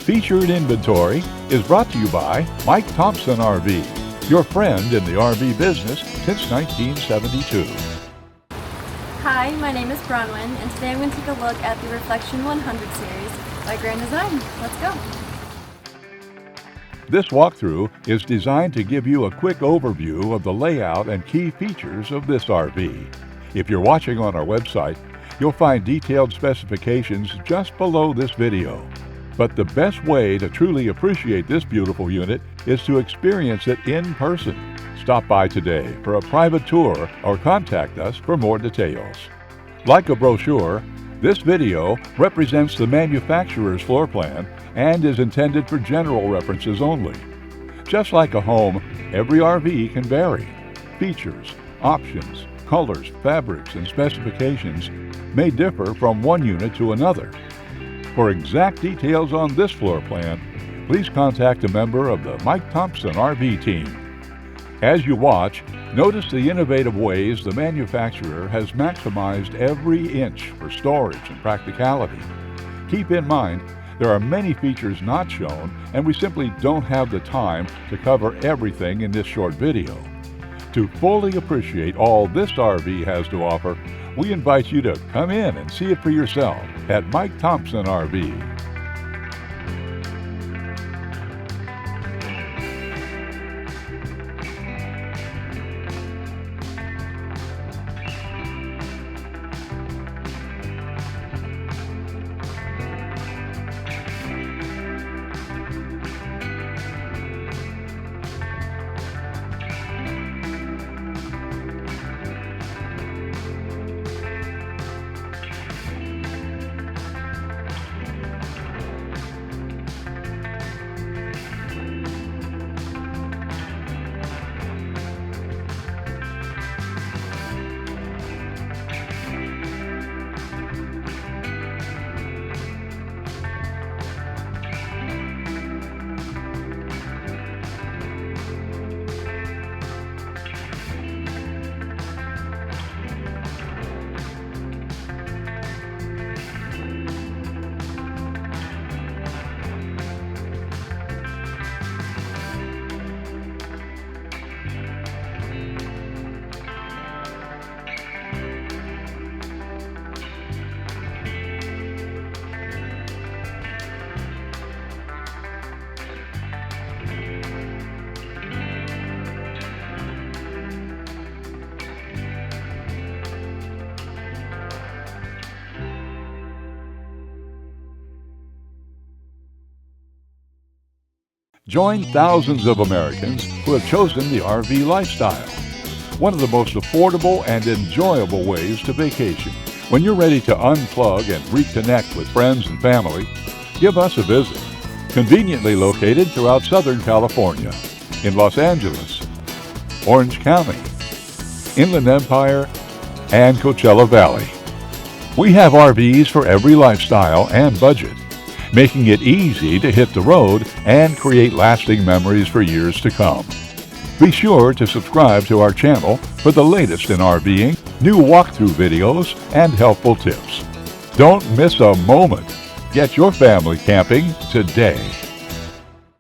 Featured Inventory is brought to you by Mike Thomspn RV, your friend in the RV business since 1972. Hi, my name is Bronwyn, and today I'm going to take a look at the Reflection 100 series by Grand Design. Let's go! This walkthrough is designed to give you a quick overview of the layout and key features of this RV. If you're watching on our website, you'll find detailed specifications just below this video. But the best way to truly appreciate this beautiful unit is to experience it in person. Stop by today for a private tour or contact us for more details. Like a brochure, this video represents the manufacturer's floor plan and is intended for general references only. Just like a home, every RV can vary. Features, options, colors, fabrics, and specifications may differ from one unit to another. For exact details on this floor plan, please contact a member of the Mike Thomspn RV team. As you watch, notice the innovative ways the manufacturer has maximized every inch for storage and practicality. Keep in mind, there are many features not shown, and we simply don't have the time to cover everything in this short video. To fully appreciate all this RV has to offer, we invite you to come in and see it for yourself at Mike Thomspn RV. Join thousands of Americans who have chosen the RV lifestyle, one of the most affordable and enjoyable ways to vacation. When you're ready to unplug and reconnect with friends and family, give us a visit. Conveniently located throughout Southern California, in Los Angeles, Orange County, Inland Empire, and Coachella Valley. We have RVs for every lifestyle and budget, making it easy to hit the road and create lasting memories for years to come. Be sure to subscribe to our channel for the latest in RVing, new walkthrough videos, and helpful tips. Don't miss a moment. Get your family camping today.